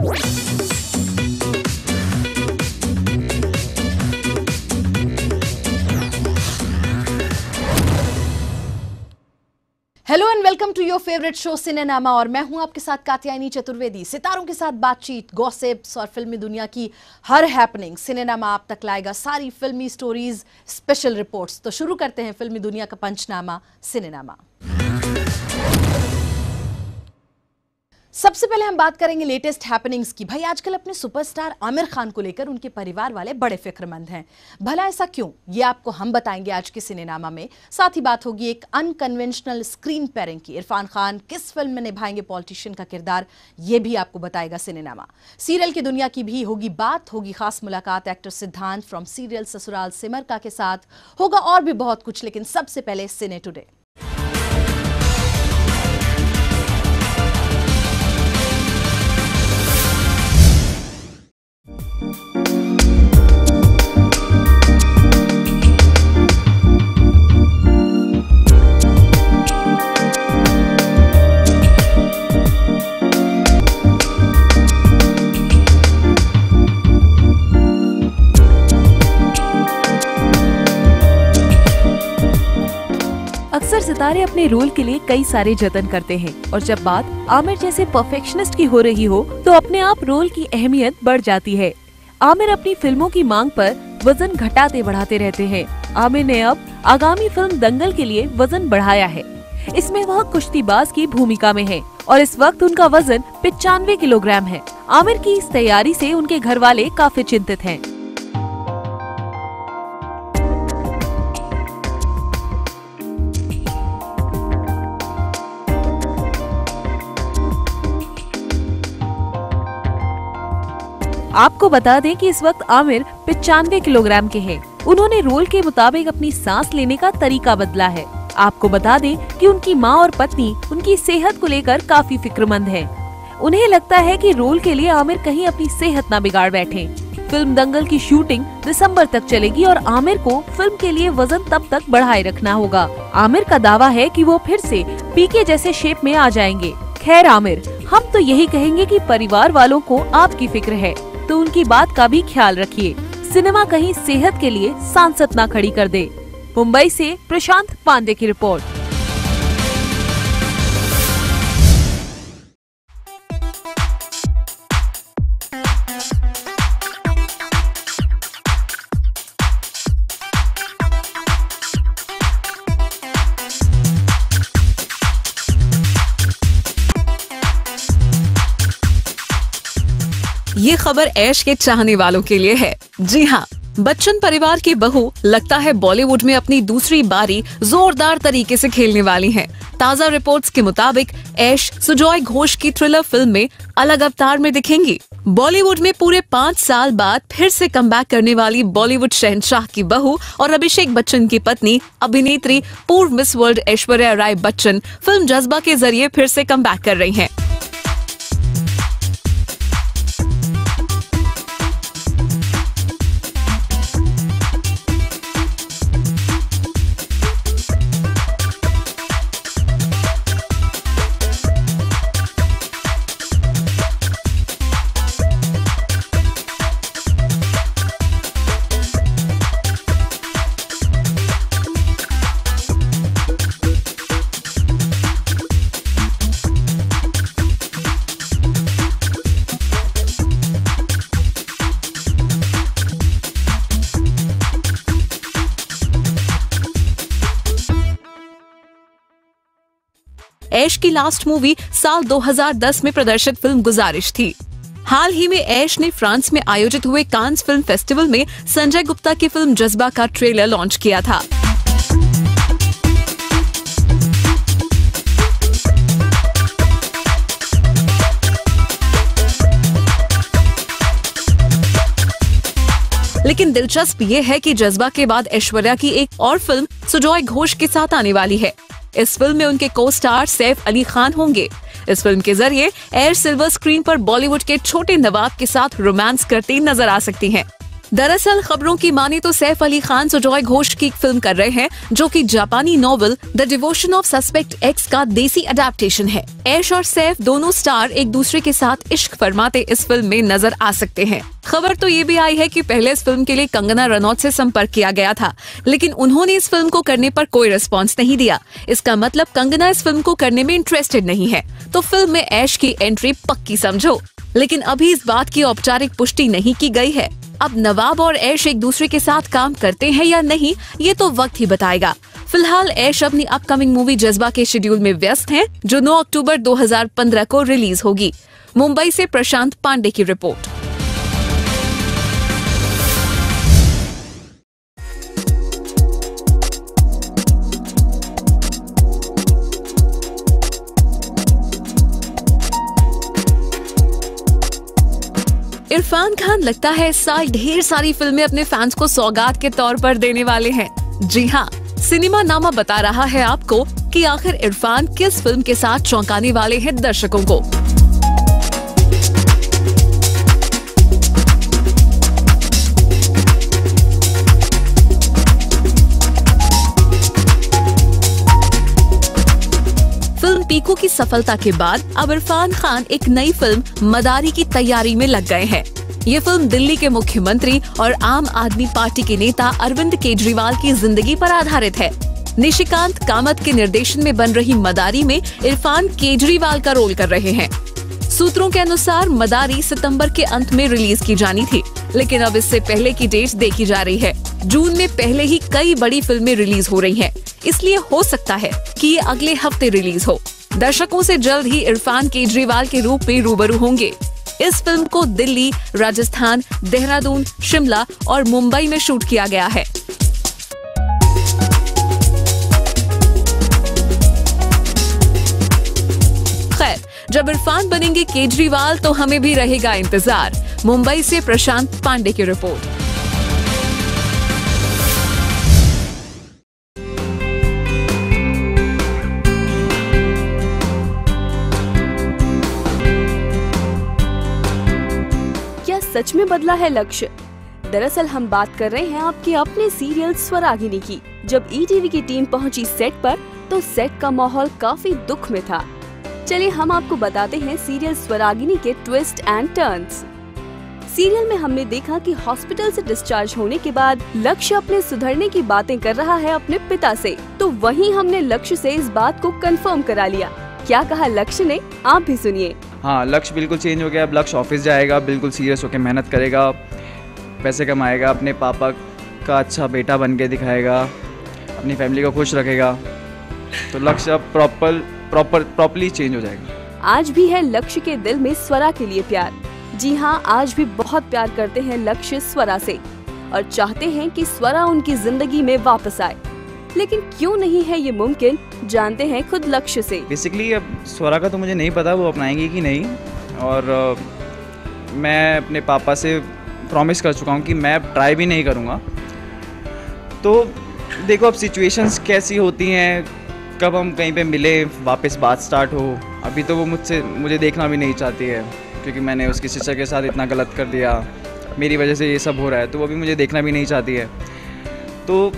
Hello and welcome to your favourite show cinema, और मैं हूं आपके साथ कात्यायनी चतुर्वेदी। सितारों के साथ बातचीत, गॉसिप्स और फिल्मी दुनिया की हर हैपनिंग सिनेमा आप तक लाएगा। सारी फिल्मी स्टोरीज, स्पेशल रिपोर्ट्स। तो शुरू करते हैं फिल्मी दुनिया का पंचनामा सिनेमा। सबसे पहले हम बात करेंगे लेटेस्ट हैपनिंग्स की। भाई आजकल अपने सुपरस्टार आमिर खान को लेकर उनके परिवार वाले बड़े फिक्रमंद हैं। भला ऐसा क्यों, ये आपको हम बताएंगे आज के सिनेमा में। साथ ही बात होगी एक अनकन्वेंशनल स्क्रीन पेयरिंग की। इरफान खान किस फिल्म में निभाएंगे पॉलिटिशियन का किरदार, ये भी आपको बताएगा सिनेमा। सीरियल की दुनिया की भी होगी बात, होगी खास मुलाकात एक्टर सिद्धांत फ्रॉम सीरियल ससुराल सिमर के साथ। होगा और भी बहुत कुछ, लेकिन सबसे पहले सिने टुडे। अक्सर सितारे अपने रोल के लिए कई सारे जतन करते हैं, और जब बात आमिर जैसे परफेक्शनिस्ट की हो रही हो तो अपने आप रोल की अहमियत बढ़ जाती है। आमिर अपनी फिल्मों की मांग पर वजन घटाते बढ़ाते रहते हैं। आमिर ने अब आगामी फिल्म दंगल के लिए वजन बढ़ाया है। इसमें वह कुश्तीबाज की भूमिका में है और इस वक्त उनका वजन 95 किलोग्राम है। आमिर की इस तैयारी से उनके घर वाले काफी चिंतित हैं। आपको बता दें कि इस वक्त आमिर 95 किलोग्राम के हैं। उन्होंने रोल के मुताबिक अपनी सांस लेने का तरीका बदला है। आपको बता दें कि उनकी मां और पत्नी उनकी सेहत को लेकर काफी फिक्रमंद हैं। उन्हें लगता है कि रोल के लिए आमिर कहीं अपनी सेहत न बिगाड़ बैठें। फिल्म दंगल की शूटिंग दिसंबर तक चलेगी और आमिर को फिल्म के लिए वजन तब तक बढ़ाए रखना होगा। आमिर का दावा है कि वो फिर से पीके जैसे शेप में आ जाएंगे। खैर आमिर, हम तो यही कहेंगे कि परिवार वालों को आपकी फिक्र है तो उनकी बात का भी ख्याल रखिए। सिनेमा कहीं सेहत के लिए सांसत ना खड़ी कर दे। मुंबई से प्रशांत पांडे की रिपोर्ट। ये खबर ऐश के चाहने वालों के लिए है। जी हाँ, बच्चन परिवार की बहू लगता है बॉलीवुड में अपनी दूसरी बारी जोरदार तरीके से खेलने वाली हैं। ताज़ा रिपोर्ट्स के मुताबिक ऐश सुजॉय घोष की थ्रिलर फिल्म में अलग अवतार में दिखेंगी। बॉलीवुड में पूरे 5 साल बाद फिर से कमबैक करने वाली बॉलीवुड शहंशाह की बहू और अभिषेक बच्चन की पत्नी अभिनेत्री पूर्व miss world Aishwarya Rai Bachchan film जज्बा के जरिए फिर से कमबैक कर रही हैं। ऐश की लास्ट मूवी साल 2010 में प्रदर्शित फिल्म गुजारिश थी। हाल ही में ऐश ने फ्रांस में आयोजित हुए कांस फिल्म फेस्टिवल में संजय गुप्ता की फिल्म जज्बा का ट्रेलर लॉन्च किया था। लेकिन दिलचस्प ये है कि जज्बा के बाद ऐश्वर्या की एक और फिल्म सुजॉय घोष के साथ आने वाली है। इस फिल्म में उनके को स्टार सैफ अली खान होंगे। इस फिल्म के जरिए ऐश सिल्वर स्क्रीन पर बॉलीवुड के छोटे नवाब के साथ रोमांस करती नजर आ सकती हैं। दरअसल खबरों की माने तो सैफ अली खान सुजॉय घोष की एक फिल्म कर रहे हैं जो कि जापानी novel the devotion of suspect x का देसी अडेप्टेशन है। ऐश और सैफ दोनों स्टार एक दूसरे के साथ इश्क फरमाते इस फिल्म में नजर आ सकते हैं। खबर तो ये भी आई है कि पहले इस फिल्म के लिए कंगना रनौत से संपर्क किया गया था, लेकिन उन्होंने इस फिल्म को करने पर कोई रिस्पॉन्स नहीं दिया। इसका मतलब कंगना इस फिल्म को करने में इंटरेस्टेड नहीं है, तो फिल्म में ऐश की एंट्री पक्की समझो। लेकिन अभी इस बात की औपचारिक पुष्टि नहीं की गई है। अब नवाब और ऐश एक दूसरे के साथ काम करते हैं या नहीं, ये तो वक्त ही बताएगा। फिलहाल ऐश अपनी अपकमिंग मूवी जज्बा के शेड्यूल में व्यस्त हैं, जो 9 अक्टूबर 2015 को रिलीज होगी। मुंबई से प्रशांत पांडे की रिपोर्ट। इरफान खान लगता है इस साल ढेर सारी फिल्में अपने फैंस को सौगात के तौर पर देने वाले हैं। जी हाँ, सिनेमा नामा बता रहा है आपको कि आखिर इरफान किस फिल्म के साथ चौंकाने वाले हैं दर्शकों को। फिल्म पीकू की सफलता के बाद अब इरफान खान एक नई फिल्म मदारी की तैयारी में लग गए हैं। ये फिल्म दिल्ली के मुख्यमंत्री और आम आदमी पार्टी के नेता अरविंद केजरीवाल की जिंदगी पर आधारित है। निशिकांत कामत के निर्देशन में बन रही मदारी में इरफान केजरीवाल का रोल कर रहे हैं। सूत्रों के अनुसार मदारी सितंबर के अंत में रिलीज की जानी थी, लेकिन अब इससे पहले की डेट देखी जा रही है। जून में पहले ही कई बड़ी फिल्में रिलीज हो रही हैं, इसलिए हो सकता है कि ये अगले हफ्ते रिलीज हो। दर्शकों से जल्द ही इरफान केजरीवाल के रूप में रूबरू होंगे। इस फिल्म को दिल्ली, राजस्थान, देहरादून, शिमला और मुंबई में शूट किया गया है। खैर, जब इरफान बनेंगे केजरीवाल तो हमें भी रहेगा इंतजार। मुंबई से प्रशांत पांडे की रिपोर्ट। सच में बदला है लक्ष्य। दरअसल हम बात कर रहे हैं आपके अपने सीरियल स्वरागिनी की। जब ईटीवी की टीम पहुंची सेट पर तो सेट का माहौल काफी दुख में था। चलिए हम आपको बताते हैं सीरियल स्वरागिनी के ट्विस्ट एंड टर्न्स। सीरियल में हमने देखा कि हॉस्पिटल से डिस्चार्ज होने के बाद लक्ष्य अपने सुधरने की बातें कर रहा है अपने पिता से, तो वहीं हमने लक्ष्य से इस बात को कंफर्म करा लिया। क्या कहा लक्ष्य ने, आप भी सुनिए। हाँ, लक्ष्य बिल्कुल चेंज हो गया। अब लक्ष्य ऑफिस जाएगा, बिल्कुल सीरियस होकर मेहनत करेगा, पैसे कमाएगा, अपने पापा का अच्छा बेटा बन के दिखाएगा, अपनी फैमिली को खुश रखेगा। तो लक्ष्य अब प्रॉपरली चेंज हो जाएगा। आज भी है लक्ष्य के दिल में स्वरा के लिए प्यार। जी हाँ, आज भी बहुत प्यार करते हैं लक्ष्य स्वरा से और चाहते हैं कि स्वरा उनकी जिंदगी में वापस आए। लेकिन क्यों नहीं है ये मुमकिन, जानते हैं खुद लक्ष्य से। बेसिकली अब स्वरा का तो मुझे नहीं पता वो अपनाएंगी कि नहीं, और मैं अपने पापा से प्रॉमिस कर चुका हूँ कि मैं अब ट्राई भी नहीं करूँगा। तो देखो अब सिचुएशंस कैसी होती हैं, कब हम कहीं पे मिले, वापस बात स्टार्ट हो। अभी तो वो मुझे देखना भी नहीं चाहती है, क्योंकि मैंने उसकी सिस्टर के साथ इतना गलत कर दिया, मेरी वजह से ये सब हो रहा है, तो वो भी मुझे देखना भी नहीं चाहती है। तो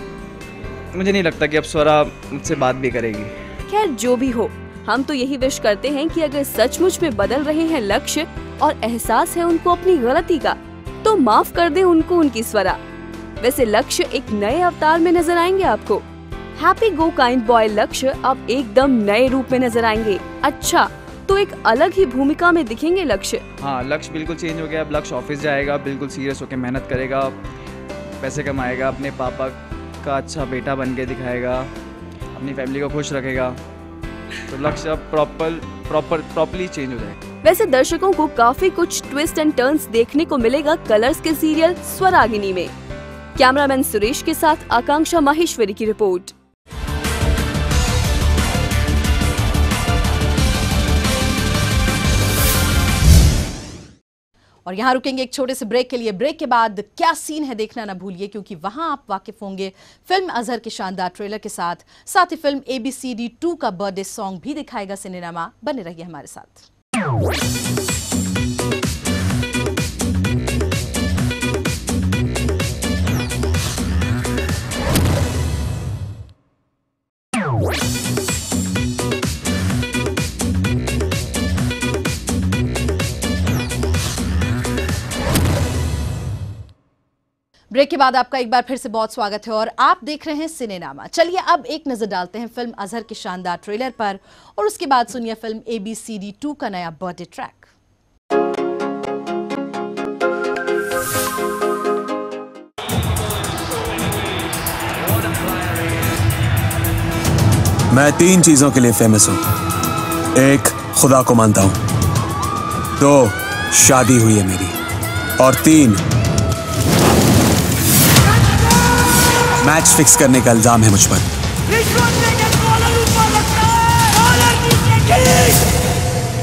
मुझे नहीं लगता कि अब स्वरा मुझसे बात भी करेगी। खैर जो भी हो, हम तो यही विश करते हैं कि अगर सचमुच में बदल रहे हैं लक्ष्य और एहसास है उनको अपनी गलती का, तो माफ कर दे उनको उनकी स्वरा। वैसे लक्ष्य एक नए अवतार में नजर आएंगे आपको। हैप्पी गो काइंड बॉय लक्ष्य अब एकदम नए रूप में नजर आएंगे। अच्छा, तो एक अलग ही भूमिका में दिखेंगे लक्ष्य। हाँ, लक्ष्य बिल्कुल चेंज हो गया। अब लक्ष्य ऑफिस जाएगा, बिल्कुल सीरियस होकर मेहनत करेगा, पैसे कमाएगा, अपने पापा का अच्छा बेटा बन के दिखाएगा, अपनी फैमिली को खुश रखेगा। तो लक्ष्य अब प्रॉपरली चेंज हो जाएगा। वैसे दर्शकों को काफी कुछ ट्विस्ट एंड टर्न्स देखने को मिलेगा कलर्स के सीरियल स्वरागिनी में। कैमरामैन सुरेश के साथ आकांक्षा माहेश्वरी की रिपोर्ट। और यहाँ रुकेंगे एक छोटे से ब्रेक के लिए। ब्रेक के बाद क्या सीन है देखना ना भूलिए, क्योंकि वहां आप वाकिफ होंगे फिल्म अजहर के शानदार ट्रेलर के साथ ही फिल्म ABCD 2 का बर्थडे सॉन्ग भी दिखाएगा सिनेमा। बने रहिए हमारे साथ। ब्रेक के बाद आपका एक बार फिर से बहुत स्वागत है और आप देख रहे हैं सिनेनामा। चलिए अब एक नजर डालते हैं फिल्म अजहर के शानदार ट्रेलर पर और उसके बाद सुनिए फिल्म ABCD 2 का नया बर्थडे ट्रैक। मैं 3 चीजों के लिए फेमस हूं। 1, खुदा को मानता हूं। 2, शादी हुई है मेरी। और 3, मैच फिक्स करने का इल्जाम है मुझ पर।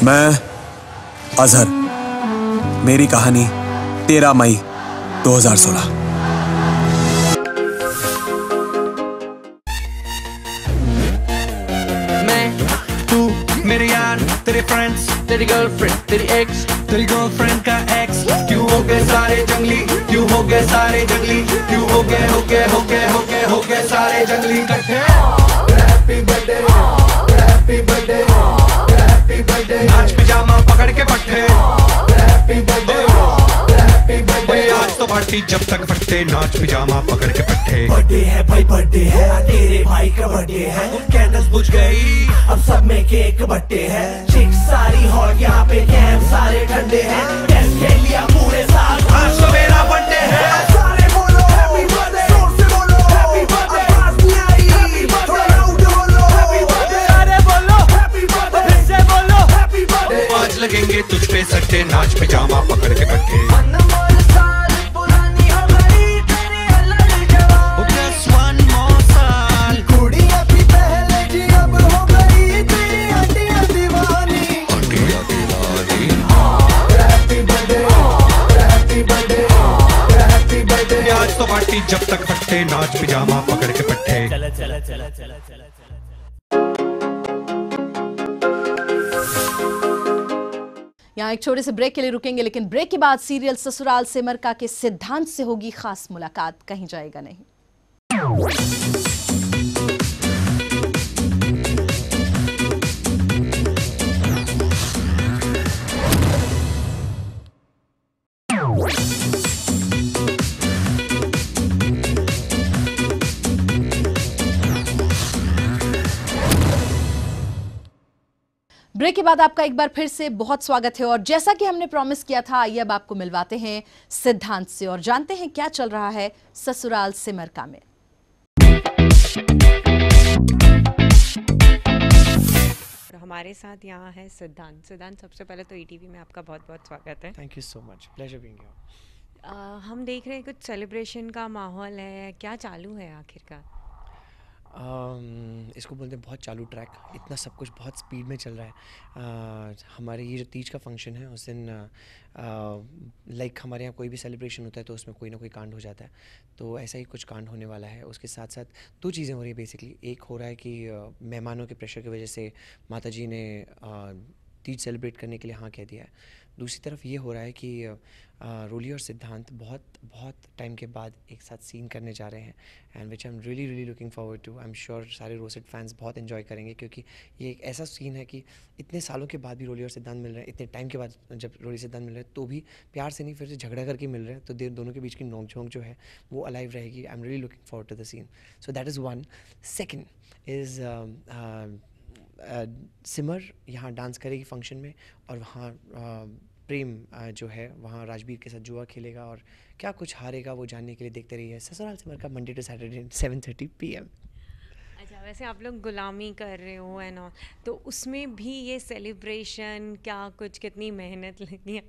मैं अजहर, मेरी कहानी 13 मई 2016। मेरे यार, तेरे फ्रेंड्स, तेरी गर्लफ्रेंड, तेरी एक्स, तेरी गर्लफ्रेंड का एक्स, क्यों हो गए सारे जंगली, क्यों हो गए सारे जंगली, क्यों हो गए सारे जंगली इकट्ठे। Happy birthday, happy birthday, happy birthday, नाच पिजामा पकड़ के पट्टे। हैप्पी बर्थडे, हैप्पी बर्थडे, आज तो पार्टी जब तक फटते, नाच पिजामा पकड़ के पट्टे। बर्थडे है भाई, बर्थडे है, तेरे भाई का बर्थडे है। कैंडल्स बुझ गई, अब सब में केक बट्टे हैं। चिक्स सारी हॉट, यहाँ पे कैंप सारे ठंडे हैं। टेस्ट खेल लिया पूरे साल, आज तो मेरा बर्थडे है। सारे बोलो हैप्पी बर्थडे, जोर से बोलो हैप्पी बर्थडे। आवाज नहीं आई, हैप्पी बर्थडे, लाउड बोलो हैप्पी बर्थडे। सारे बोलो हैप्पी बर्थडे, फिर से बोलो हैप्पी बर्थडे। आज लगेंगे तुझ पे सट्टे, नाच पिजामा पकड़ के पट्टे। Just one more साल, कुड़ियाँ भी पहले जी अब हो गई तेरी आंटियाँ दीवानी। आंटियाँ दीवानी। Happy birthday, happy birthday, happy birthday. आज तो पार्टी जब तक फटते, नाच पिजामा पकड़ के पट्टे। यहाँ एक छोटे से ब्रेक के लिए रुकेंगे, लेकिन ब्रेक के बाद सीरियल ससुराल सिमरका के सिद्धांत से होगी खास मुलाकात, कहीं जाएगा नहीं। ब्रेक के बाद आपका एक बार फिर से बहुत स्वागत है और जैसा कि हमने प्रॉमिस किया था, आइए अब आपको मिलवाते हैं सिद्धांत से और जानते हैं क्या चल रहा है ससुराल सिमरका में। हमारे साथ यहाँ है सिद्धांत। सिद्धांत, सबसे पहले तो ETV में आपका बहुत बहुत स्वागत है। Thank you so much, pleasure being here. हम देख रहे हैं कुछ सेलिब्रेशन का माहौल है, क्या चालू है आखिरकार? इसको बोलते हैं बहुत चालू ट्रैक। इतना सब कुछ बहुत स्पीड में चल रहा है। हमारे ये जो तीज का फंक्शन है उस दिन लाइक हमारे यहाँ कोई भी सेलिब्रेशन होता है तो उसमें कोई ना कोई कांड हो जाता है, तो ऐसा ही कुछ कांड होने वाला है। उसके साथ साथ 2 चीज़ें हो रही है बेसिकली। एक हो रहा है कि मेहमानों के प्रेशर की वजह से माता जी ने तीज सेलिब्रेट करने के लिए हाँ कह दिया है। दूसरी तरफ ये हो रहा है कि रोली और सिद्धांत बहुत टाइम के बाद एक साथ सीन करने जा रहे हैं, and which I am really looking forward to. I am sure सारे रोसेट फैंस बहुत एंजॉय करेंगे, क्योंकि ये एक ऐसा सीन है कि इतने सालों के बाद भी रोली और सिद्धांत मिल रहे हैं, इतने टाइम के बाद जब रोली सिद्धांत मिल रहे हैं तो भी प्यार से नहीं, फिर से झगड़ा करके मिल रहे हैं, तो दोनों के बीच की नोक-झोंक जो है वो अलाइव रहेगी। I am really looking forward to the scene. So that is one. Second is Simar यहाँ डांस करेगी फंक्शन में, और वहाँ प्रेम जो है वहाँ राजबीर के साथ जुआ खेलेगा, और क्या कुछ हारेगा वो जानने के लिए देखते रहिए ससुराल सिमरका मंडे टू सैटरडे 7:30 PM। अच्छा, वैसे आप लोग गुलामी कर रहे हो एंड ऑल, तो उसमें भी ये सेलिब्रेशन क्या कुछ कितनी मेहनत लगी है?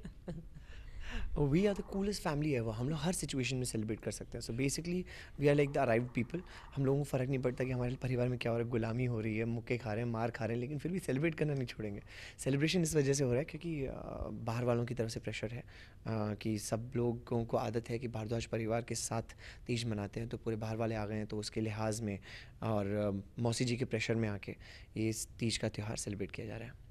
We are the coolest family ever. हम लोग हर सिचुएशन में सेलिब्रेट कर सकते हैं। So basically we are like the arrived people. हम लोगों को फ़र्क नहीं पड़ता कि हमारे परिवार में क्या हो रहा है, गुलामी हो रही है, मुक्के खा रहे हैं, मार खा रहे हैं, लेकिन फिर भी सेलिब्रेट करना नहीं छोड़ेंगे। सेलिब्रेशन इस वजह से हो रहा है क्योंकि बाहर वालों की तरफ से प्रेशर है कि सब लोगों को आदत है कि भारद्वाज परिवार के साथ तीज मनाते हैं, तो पूरे बाहर वाले आ गए हैं, तो उसके लिहाज में और मौसी जी के प्रेशर में आके ये तीज का त्यौहार सेलिब्रेट किया जा रहा है।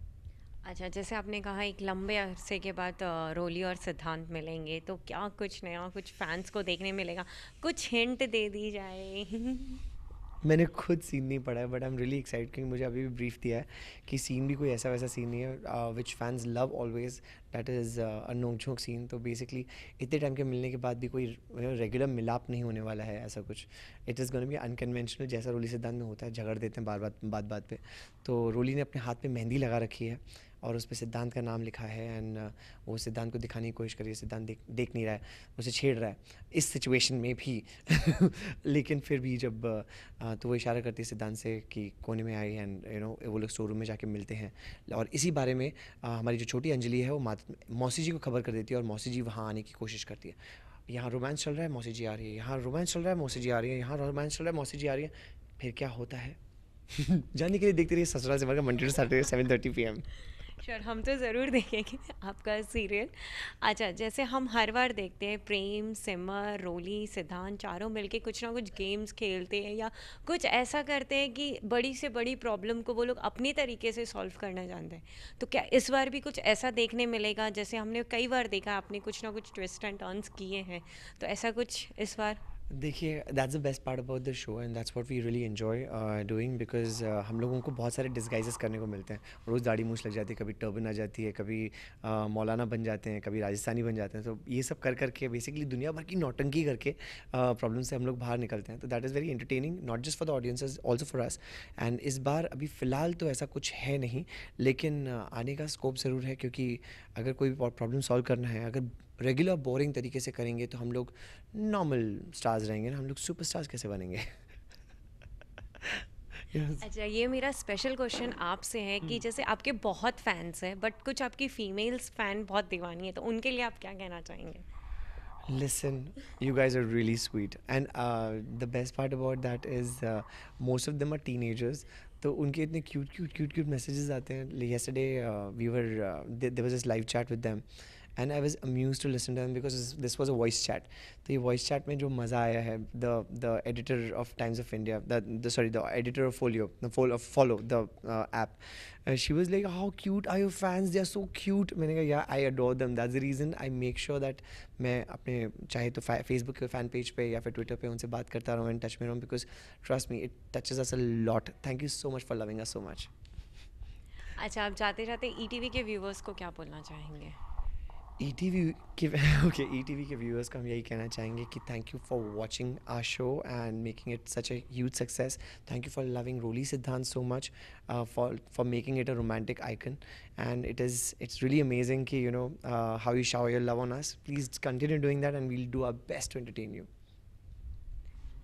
अच्छा, जैसे आपने कहा एक लंबे अरसे के बाद रोली और सिद्धांत मिलेंगे, तो क्या कुछ नया, कुछ फैंस को देखने मिलेगा? कुछ हिंट दे दी जाए। मैंने खुद सीन नहीं पढ़ा है, but I am really excited क्योंकि मुझे अभी भी ब्रीफ दिया है कि सीन भी कोई ऐसा वैसा सीन नहीं है which fans love always, that is a नोक झोंक सीन। तो बेसिकली इतने टाइम के मिलने के बाद भी कोई रेगुलर मिलाप नहीं होने वाला है ऐसा कुछ। It is gonna be unconventional, जैसा रोली सिद्धांत में होता है, झगड़ देते हैं बार बात पे। तो रोली ने अपने हाथ पे मेहंदी लगा रखी है और उस पर सिद्धांत का नाम लिखा है एंड वो सिद्धांत को दिखाने की कोशिश करी है। सिद्धांत देख नहीं रहा है, उसे छेड़ रहा है इस सिचुएशन में भी लेकिन फिर भी जब तो वो इशारा करती है सिद्धांत से कि कोने में आई एंड वो लोग स्टोर रूम में जाके मिलते हैं। और इसी बारे में हमारी जो छोटी अंजलि है वो मौसी जी को खबर कर देती है और मौसी जी वहाँ आने की कोशिश करती है। यहाँ रोमांस चल रहा है, मौसी जी आ रही है, यहाँ रोमांस चल रहा है, मौसी जी आ रही है, यहाँ रोमांस चल रहा है, मौसी जी आ रही है। फिर क्या होता है जानने के लिए देखते रहिए Sasural Simar Ka Monday to Saturday 7:30 PM। Sure, हम तो ज़रूर देखेंगे आपका सीरियल। अच्छा, जैसे हम हर बार देखते हैं प्रेम, सिमर, रोली, सिद्धांत चारों मिलके कुछ ना कुछ गेम्स खेलते हैं या कुछ ऐसा करते हैं कि बड़ी से बड़ी प्रॉब्लम को वो लोग अपनी तरीके से सॉल्व करना जानते हैं। तो क्या इस बार भी कुछ ऐसा देखने मिलेगा? जैसे हमने कई बार देखा आपने कुछ ना कुछ ट्विस्ट एंड टर्न्स किए हैं, तो ऐसा कुछ इस बार? देखिए, that's the best part about the show and that's what we really enjoy doing because हम लोगों को बहुत सारे डिस्गाइजेस करने को मिलते हैं। रोज़ दाढ़ी मूछ लग जाती है, कभी टर्बन आ जाती है, कभी मौलाना बन जाते हैं, कभी राजस्थानी बन जाते हैं। तो ये सब कर करके बेसिकली दुनिया भर की नौटंकी करके प्रॉब्लम से हम लोग बाहर निकलते हैं। तो that is very entertaining, not just for the audiences, also for us. And इस बार अभी फ़िलहाल तो ऐसा कुछ है नहीं, लेकिन आने का स्कोप ज़रूर है क्योंकि अगर कोई प्रॉब्लम सॉल्व करना है, अगर रेगुलर बोरिंग तरीके से करेंगे तो हम लोग नॉर्मल स्टार्स रहेंगे ना, हम लोग सुपर स्टार्स कैसे बनेंगे? yes. अच्छा, ये मेरा स्पेशल क्वेश्चन आपसे है कि जैसे आपके बहुत फैंस हैं बट कुछ आपकी फीमेल्स फैन बहुत दीवानी है, तो उनके लिए आप क्या कहना चाहेंगे? Listen, you guys are really sweet and the best part about that is most of them are teenagers. तो उनके इतने cute messages आते हैं. Yesterday there was this live chat with them and I was amused to listen to them because this was a voice chat. तो ये voice chat में जो मज़ा आया है, the editor of Times of India, the editor of Follow the app, she was like, how cute are your fans, they are so cute. मैंने कहा yeah, I adore them, that's the reason I make sure that मैं अपने चाहे तो Facebook के fan page पे या फिर Twitter पे उनसे बात करता रहूँ, in touch में रहूँ, because trust me, it touches us a lot. Thank you so much for loving us so much. अच्छा, आप जाते जाते ETV के व्यूवर्स को क्या बोलना चाहेंगे? ETV के व्यूअर्स को हम यही कहना चाहेंगे कि thank you for watching our show and making it such a huge success. Thank you for loving Roli Siddhant so much, for making it a romantic icon, and it's really amazing कि how you shower your love on us. Please continue doing that and we will do our best to entertain you.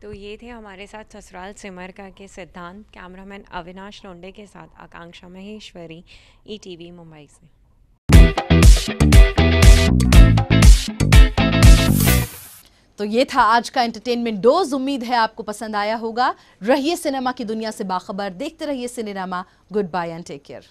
तो ये थे हमारे साथ ससुराल सिमर का के सिद्धांत. कैमरामैन अविनाश लोंडे के साथ आकांक्षा महेश्वरी, ETV मुंबई से. तो ये था आज का एंटरटेनमेंट डोज. उम्मीद है आपको पसंद आया होगा. रहिए सिनेमा की दुनिया से बाखबर, देखते रहिए cinema. Goodbye and take care.